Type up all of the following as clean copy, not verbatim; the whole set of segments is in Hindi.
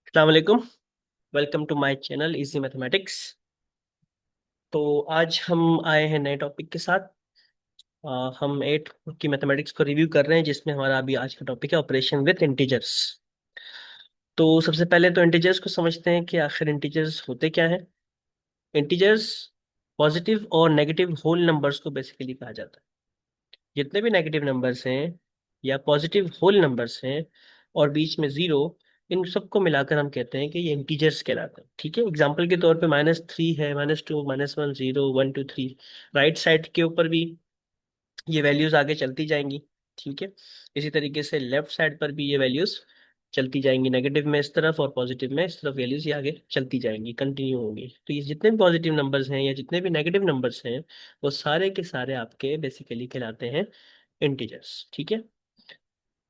अस्सलाम वालेकुम। Welcome to my channel easy mathematics. तो आज हम आए हैं नए टॉपिक के साथ। हम 8 की मैथमेटिक्स को रिव्यू कर रहे हैं, जिसमें हमारा अभी आज का टॉपिक है ऑपरेशन विद इंटीजर्स। तो सबसे पहले तो इंटीजर्स को समझते हैं कि आखिर इंटीजर्स होते क्या हैं। इंटीजर्स पॉजिटिव और नेगेटिव होल नंबर्स को बेसिकली कहा जाता है। जितने भी नेगेटिव नंबर्स हैं या पॉजिटिव होल नंबर्स हैं और बीच में जीरो, इन सबको मिलाकर हम कहते हैं कि ये इंटीजर्स कहलाते हैं। ठीक है, एग्जांपल के तौर पे -3 है, -2, -1, 0, 1, 2, 3। राइट साइड के ऊपर भी ये वैल्यूज आगे चलती जाएंगी। ठीक है, इसी तरीके से लेफ्ट साइड पर भी ये वैल्यूज चलती जाएंगी, नेगेटिव में इस तरफ और पॉजिटिव में इस तरफ वैल्यूज ये आगे चलती जाएंगी, कंटिन्यू होंगी। तो ये जितने भी पॉजिटिव नंबर्स हैं या जितने भी नेगेटिव नंबर्स हैं, वो सारे के सारे आपके बेसिकली कहलाते हैं इंटीजर्स। ठीक है,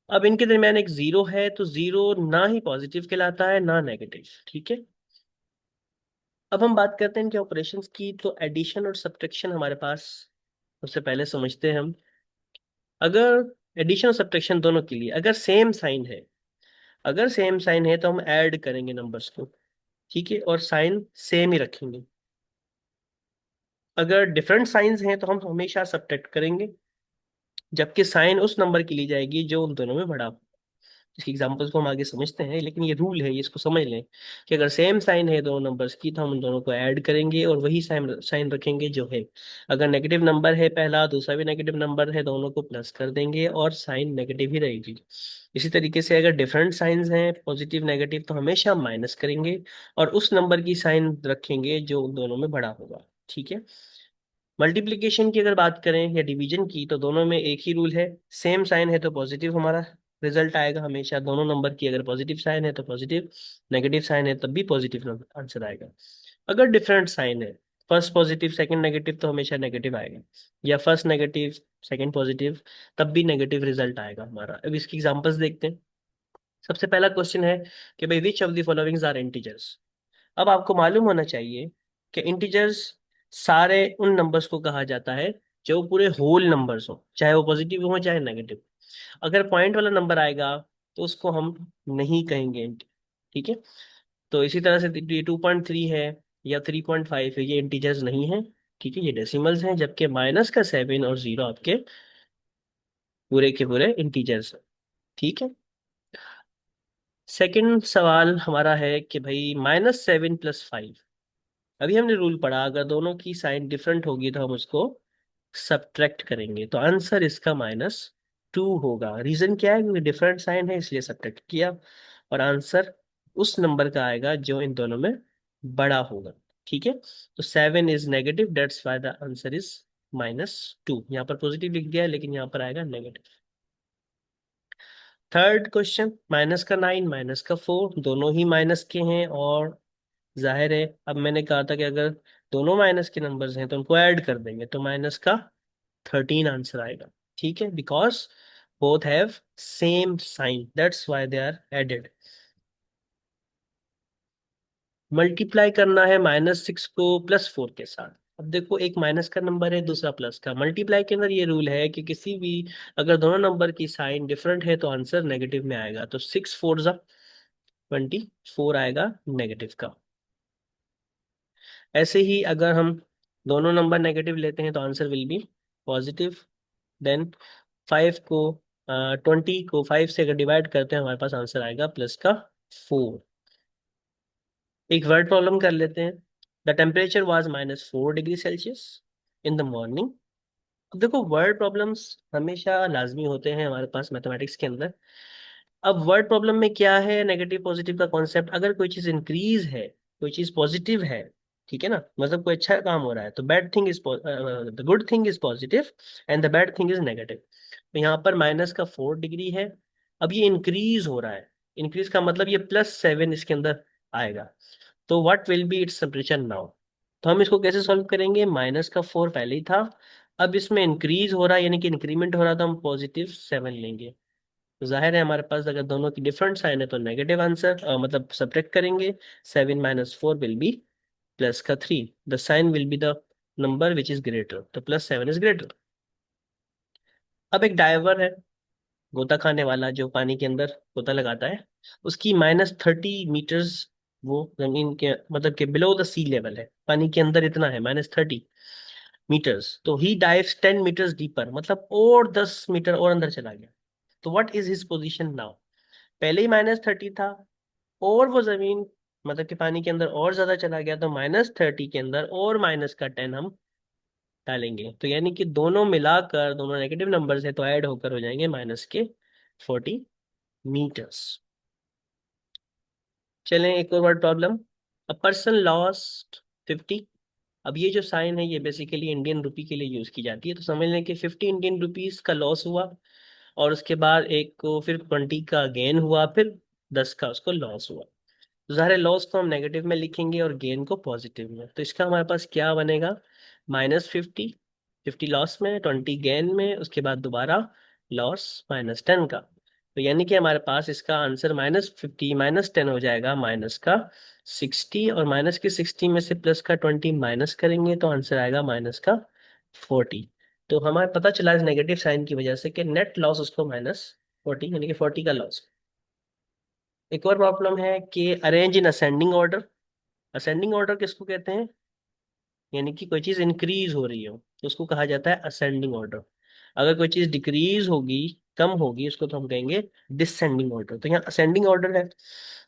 अब इनके दरमियान एक जीरो है, तो जीरो ना ही पॉजिटिव कहलाता है ना नेगेटिव। ठीक है, अब हम बात करते हैं इनके ऑपरेशंस की। तो एडिशन और सब्ट्रैक्शन हमारे पास सबसे पहले समझते हैं हम। अगर एडिशन और सब्ट्रैक्शन दोनों के लिए अगर सेम साइन है तो हम ऐड करेंगे नंबर्स को। ठीक है, और साइन सेम ही रखेंगे। अगर डिफरेंट साइंस हैं तो हम हमेशा सब्ट्रैक्ट करेंगे, जबकि साइन उस नंबर की ली जाएगी जो उन दोनों में बड़ा हो। इसकी एग्जांपल्स को हम आगे समझते हैं, लेकिन ये रूल है, ये इसको समझ लें कि अगर सेम साइन है दोनों नंबर्स की तो हम उन दोनों को ऐड करेंगे और वही साइन साइन रखेंगे जो है। अगर नेगेटिव नंबर है पहला, दूसरा भी नेगेटिव नंबर है, दोनों को प्लस कर देंगे और साइन नेगेटिव ही रहेगी। इसी तरीके से अगर डिफरेंट साइंस हैं, पॉजिटिव नेगेटिव, तो हमेशा माइनस करेंगे और उस नंबर की साइन रखेंगे जो उन दोनों में बड़ा होगा। ठीक है, मल्टीप्लिकेशन की अगर बात करें या डिवीजन की, तो दोनों में एक ही रूल है। सेम साइन है तो पॉजिटिव हमारा रिजल्ट आएगा हमेशा। दोनों नंबर की अगर पॉजिटिव साइन है तो पॉजिटिव, नेगेटिव साइन है तब भी पॉजिटिव आंसर आएगा। अगर डिफरेंट साइन है, फर्स्ट पॉजिटिव सेकंड नेगेटिव, तो हमेशा नेगेटिव आएगा, या फर्स्ट नेगेटिव सेकंड पॉजिटिव, तब भी नेगेटिव रिजल्ट आएगा हमारा। अब इसकी एग्जांपल्स देखते हैं। सबसे पहला क्वेश्चन है कि भाई which of the followings are integers. अब आपको मालूम होना चाहिए कि इंटीजर्स सारे उन नंबर्स को कहा जाता है जो पूरे होल नंबर्स हो, चाहे वो पॉजिटिव हो चाहे नेगेटिव। अगर पॉइंट वाला नंबर आएगा तो उसको हम नहीं कहेंगे int। ठीक है, तो इसी तरह से ये 2.3 है या 3.5 है, ये इंटीजर्स नहीं है। ठीक है, ये डेसिमल्स हैं, जबकि माइनस का 7 और 0 आपके पूरे के पूरे इंटीजर्स हैं। ठीक है, सेकंड सवाल हमारा है कि भाई -7 + 5। अभी हमने रूल पढ़ा, अगर दोनों की साइन डिफरेंट होगी तो हम उसको सब्ट्रैक्ट करेंगे, तो आंसर इसका -2 होगा। रीजन क्या है? क्योंकि डिफरेंट साइन है इसलिए सब्ट्रैक्ट किया, और आंसर उस नंबर का आएगा जो इन दोनों में बड़ा होगा। ठीक है, तो 7 is negative, that's why the answer is -2। यहाँ पर पॉजिटिव लिख दिया है लेकिन यहाँ पर आएगा नेगेटिव। थर्ड क्वेश्चन, -9 -4, दोनों ही माइनस के हैं, और जाहिर है अब मैंने कहा था कि अगर दोनों माइनस के नंबर्स हैं तो उनको ऐड कर देंगे, तो -13 आंसर आएगा। ठीक है, because both have same sign, that's why they are added. Multiply करना है -6 को +4 के साथ। अब देखो, एक माइनस का नंबर है, दूसरा प्लस का। मल्टीप्लाई के अंदर ये रूल है कि किसी भी, अगर दोनों नंबर की साइन डिफरेंट है तो आंसर नेगेटिव में आएगा। तो 6 4 ज़ा 24 आएगा नेगेटिव का। ऐसे ही अगर हम दोनों नंबर नेगेटिव लेते हैं तो answer will be positive. Then 20 को 5 से अगर डिवाइड करते हैं हमारे पास आंसर आएगा +4। एक वर्ड प्रॉब्लम कर लेते हैं। The temperature was -4 degree Celsius in the morning. अब देखो, वर्ड प्रॉब्लम्स हमेशा लाजमी होते हैं हमारे पास मैथमेटिक्स के अंदर। अब वर्ड प्रॉब्लम में क्या है, नेगेटिव पॉजिटिव का कॉन्सेप्ट। अगर कोई चीज इंक्रीज है, कोई चीज पॉजिटिव है, ठीक है ना, मतलब कोई अच्छा काम हो रहा है, तो the good thing is positive and the bad thing is negative. तो यहाँ पर -4 डिग्री है। अब ये इंक्रीज हो रहा है, इंक्रीज का मतलब ये +7 इसके अंदर आएगा। तो what will be its temperature now. तो हम इसको कैसे सॉल्व करेंगे? -4 पहले ही था, अब इसमें इंक्रीज हो रहा है यानी कि इंक्रीमेंट हो रहा, तो हम +7 लेंगे। तो जाहिर है हमारे पास अगर दोनों की डिफरेंट साइन है तो नेगेटिव आंसर, मतलब सब्ट्रैक्ट करेंगे। 7 - 4 will be +3। The sign will be the number which is greater, तो +7 इज ग्रेटर। अब एक डायवर है, गोता खाने वाला जो पानी के अंदर गोता लगाता है, उसकी -30 मीटर्स, वो जमीन के मतलब के बिलो द सी लेवल है, पानी के अंदर इतना है -30 मीटर्स, तो ही डाइव्स 10 मीटर्स डीपर, मतलब और 10 मीटर और अंदर चला गया। तो what is his position now? पहले ही -30 था, और वो जमीन मतलब कि पानी के अंदर और ज्यादा चला गया, तो -30 के अंदर और -10 हम डालेंगे, तो यानी कि दोनों मिलाकर, दोनों नेगेटिव नंबर्स है तो ऐड होकर हो जाएंगे -40 मीटर्स। चलें एक और word problem. A person lost 50। अब ये जो साइन है ये बेसिकली इंडियन रुपी के लिए यूज की जाती है, तो समझ लें कि 50 इंडियन रुपीज का लॉस हुआ, और उसके बाद एक को फिर 20 का गेन हुआ, फिर 10 का उसको लॉस हुआ। तो ज़ाहिर है लॉस को हम नेगेटिव में लिखेंगे और गेन को पॉजिटिव में, तो इसका हमारे पास क्या बनेगा? -50, 50 लॉस में, 20 गेन में, उसके बाद दोबारा लॉस, -10 का। तो यानी कि हमारे पास इसका आंसर -50 -10 हो जाएगा, माइनस का 60, और माइनस के 60 में से प्लस का 20 माइनस करेंगे तो आंसर आएगा -40। तो हमारे पता चला इस नेगेटिव साइन की वजह से कि नेट लॉस उसको -40, यानी कि 40 का लॉस। एक और प्रॉब्लम है कि arrange in ascending order. Ascending order किसको कहते हैं? यानी कि कोई चीज इंक्रीज हो रही हो तो उसको कहा जाता है असेंडिंग ऑर्डर। अगर कोई चीज डिक्रीज होगी, कम होगी, उसको तो हम कहेंगे डिसेंडिंग ऑर्डर। तो यहाँ असेंडिंग ऑर्डर है,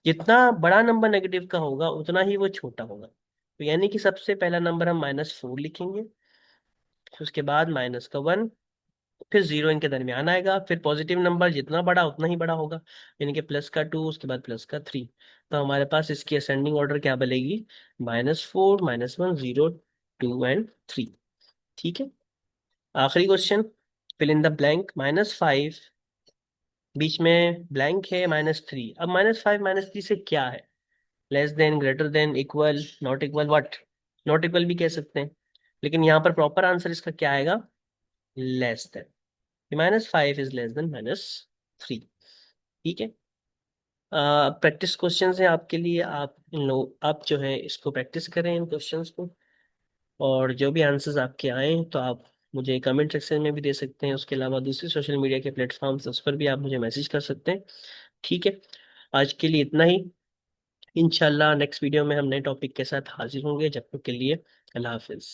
जितना बड़ा नंबर नेगेटिव का होगा उतना ही वो छोटा होगा। तो यानी कि सबसे पहला नंबर हम -4 लिखेंगे, फिर उसके बाद -1, फिर 0 इनके दरमियान आएगा, फिर पॉजिटिव नंबर जितना बड़ा उतना ही बड़ा होगा, यानी कि +2, उसके बाद +3। तो हमारे पास इसकी असेंडिंग ऑर्डर क्या बनेगी? -4, -1, 0, 2 एंड 3। ठीक है। आखिरी question, fill in the blank. -5, बीच में ब्लैंक है, -3। अब -5 -3 से क्या है? Less than, greater than, equal, not equal, what? Not equal भी कह सकते हैं, लेकिन यहाँ पर प्रॉपर आंसर इसका क्या आएगा? Less than. -5 is less than -3। ठीक है। प्रैक्टिस क्वेश्चंस हैं आपके लिए, आप इन लोग आप जो है इसको प्रैक्टिस करें इन क्वेश्चंस को, और जो भी आंसर्स आपके आए तो आप मुझे कमेंट सेक्शन में भी दे सकते हैं, उसके अलावा दूसरी सोशल मीडिया के प्लेटफॉर्म्स उस पर भी आप मुझे मैसेज कर सकते हैं। ठीक है। आज के लिए इतना ही। इंशाल्लाह नेक्स्ट वीडियो में हम नए टॉपिक के साथ हाजिर होंगे, जब तक के लिए अल्लाह हाफिज़।